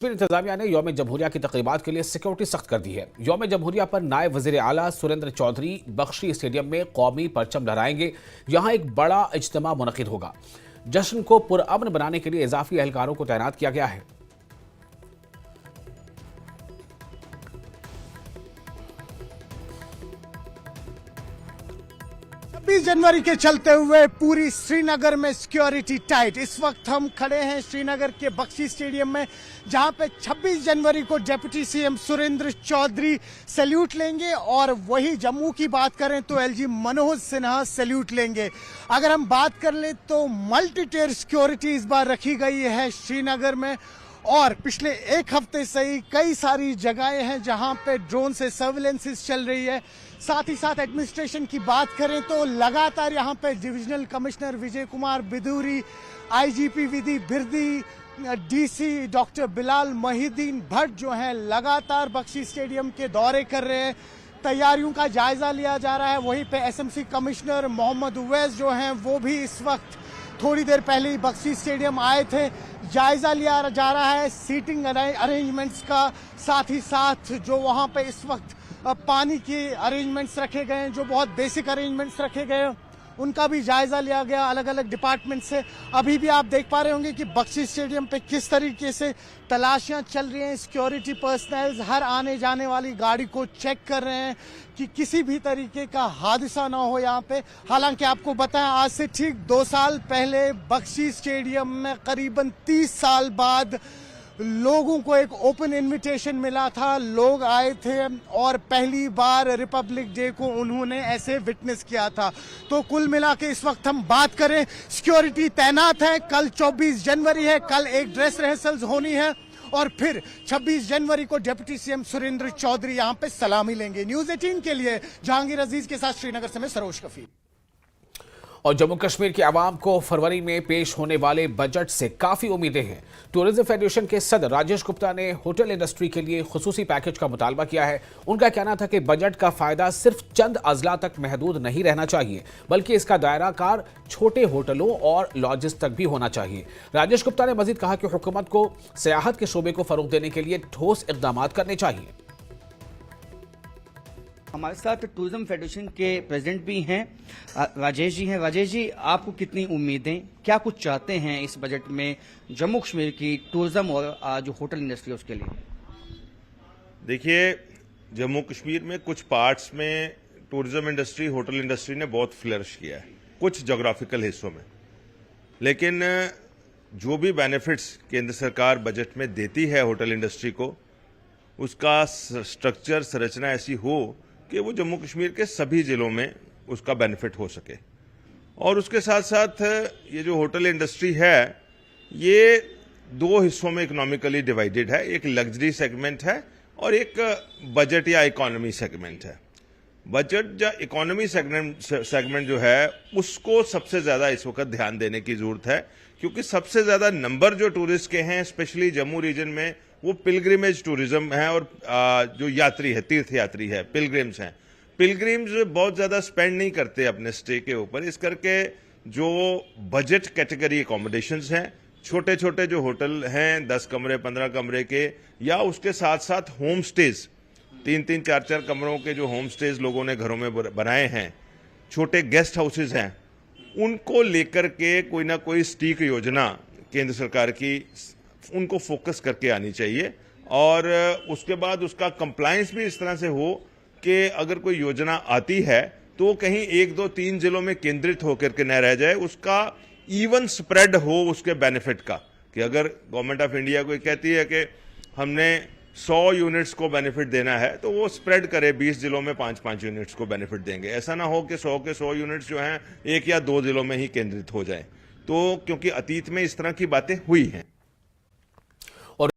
फिर इंतजामिया ने यौम जमहूरिया की तकरीबात के लिए सिक्योरिटी सख्त कर दी है। यौम जमहूरिया पर नायब वजीर आला सुरेंद्र चौधरी बख्शी स्टेडियम में कौमी परचम लहराएंगे। यहां एक बड़ा इज्तिमा मुनक्किद होगा। जश्न को पुरअमन बनाने के लिए इजाफी एहलकारों को तैनात किया गया है। 26 जनवरी के चलते हुए पूरी श्रीनगर में सिक्योरिटी टाइट। इस वक्त हम खड़े हैं श्रीनगर के बख्शी स्टेडियम में, जहां पे 26 जनवरी को deputy CM Surendra Chaudhary salute लेंगे और वही जम्मू की बात करें तो एलजी मनोज सिन्हा सैल्यूट लेंगे। अगर हम बात कर ले तो मल्टी टियर सिक्योरिटी इस बार रखी गई है श्रीनगर में, और पिछले एक हफ्ते से ही कई सारी जगहें हैं जहां पे ड्रोन से सर्विलेंस चल रही है। साथ ही साथ एडमिनिस्ट्रेशन की बात करें तो लगातार यहां पे divisional commissioner Vijay Kumar Bidhuri, IGP विधि बिरदी, डीसी डॉक्टर बिलाल मोहिद्दीन भट्ट जो हैं लगातार बख्शी स्टेडियम के दौरे कर रहे हैं। तैयारियों का जायजा लिया जा रहा है। वहीं पे एसएमसी कमिश्नर मोहम्मद उवैस जो हैं वो भी इस वक्त थोड़ी देर पहले ही बख्शी स्टेडियम आए थे। जायजा लिया जा रहा है सीटिंग अरेंजमेंट्स का, साथ ही साथ जो वहां पे इस वक्त पानी के अरेंजमेंट्स रखे गए हैं, जो बहुत बेसिक अरेंजमेंट्स रखे गए हैं, उनका भी जायजा लिया गया अलग अलग डिपार्टमेंट से। अभी भी आप देख पा रहे होंगे कि बख्शी स्टेडियम पे किस तरीके से तलाशियां चल रही हैं। सिक्योरिटी पर्सनल हर आने जाने वाली गाड़ी को चेक कर रहे हैं कि किसी भी तरीके का हादसा ना हो यहाँ पे। हालांकि आपको बताएं, आज से ठीक 2 साल पहले बख्शी स्टेडियम में करीबन 30 साल बाद लोगों को एक ओपन इनविटेशन मिला था। लोग आए थे और पहली बार रिपब्लिक डे को उन्होंने ऐसे विटनेस किया था। तो कुल मिला के इस वक्त हम बात करें, सिक्योरिटी तैनात है। कल 24 जनवरी है, कल एक ड्रेस रिहर्सल्स होनी है और फिर 26 जनवरी को डिप्टी सीएम सुरेंद्र चौधरी यहां पे सलामी लेंगे। न्यूज़ 18 के लिए जहांगीर अजीज के साथ श्रीनगर से मैं सरोज कफी। और जम्मू कश्मीर की आवाम को फरवरी में पेश होने वाले बजट से काफी उम्मीदें हैं। टूरिज्म फेडरेशन के सदर राजेश गुप्ता ने होटल इंडस्ट्री के लिए खुसूसी पैकेज का मुतालबा किया है। उनका कहना था कि बजट का फायदा सिर्फ चंद अजला तक महदूद नहीं रहना चाहिए, बल्कि इसका दायरा कार छोटे होटलों और लॉजेस तक भी होना चाहिए। राजेश गुप्ता ने मजीद कहा कि हुकूमत को सियाहत के शोबे को फरोग देने के लिए ठोस इकदाम करने चाहिए। हमारे साथ टूरिज्म फेडरेशन के प्रेसिडेंट भी हैं, राजेश जी हैं। राजेश जी, आपको कितनी उम्मीदें, क्या कुछ चाहते हैं इस बजट में जम्मू कश्मीर की टूरिज्म और जो होटल इंडस्ट्री है उसके लिए? देखिए, जम्मू कश्मीर में कुछ पार्ट्स में टूरिज्म इंडस्ट्री, होटल इंडस्ट्री ने बहुत फ्लरिश किया है कुछ जोग्राफिकल हिस्सों में, लेकिन जो भी बेनिफिट्स केंद्र सरकार बजट में देती है होटल इंडस्ट्री को, उसका स्ट्रक्चर, संरचना ऐसी हो कि वो जम्मू कश्मीर के सभी जिलों में उसका बेनिफिट हो सके। और उसके साथ साथ ये जो होटल इंडस्ट्री है, ये 2 हिस्सों में इकोनॉमिकली डिवाइडेड है। एक लग्जरी सेगमेंट है और एक बजट या इकोनॉमी सेगमेंट है। बजट या इकोनॉमी सेगमेंट जो है उसको सबसे ज्यादा इस वक्त ध्यान देने की जरूरत है, क्योंकि सबसे ज्यादा नंबर जो टूरिस्ट के हैं स्पेशली जम्मू रीजन में, वो पिलग्रिमेज टूरिज्म है और जो यात्री है, तीर्थ यात्री है, पिलग्रिम्स हैं। पिलग्रिम्स बहुत ज्यादा स्पेंड नहीं करते अपने स्टे के ऊपर, इस करके जो बजट कैटेगरी एकोमोडेशंस हैं, छोटे छोटे जो होटल हैं 10 कमरे 15 कमरे के, या उसके साथ साथ होम स्टेज 3-3 4-4 कमरों के जो होम स्टेज लोगों ने घरों में बनाए हैं, छोटे गेस्ट हाउसेज हैं, उनको लेकर के कोई ना कोई सटीक योजना केंद्र सरकार की उनको फोकस करके आनी चाहिए। और उसके बाद उसका कंप्लायंस भी इस तरह से हो कि अगर कोई योजना आती है तो कहीं 1 2 3 जिलों में केंद्रित होकर के न रह जाए, उसका इवन स्प्रेड हो उसके बेनिफिट का। कि अगर गवर्नमेंट ऑफ इंडिया कोई कहती है कि हमने 100 यूनिट्स को बेनिफिट देना है, तो वो स्प्रेड करे, 20 जिलों में 5-5 यूनिट्स को बेनिफिट देंगे। ऐसा ना हो कि 100 के 100 यूनिट्स जो हैं 1 या 2 जिलों में ही केंद्रित हो जाए। तो क्योंकि अतीत में इस तरह की बातें हुई हैं।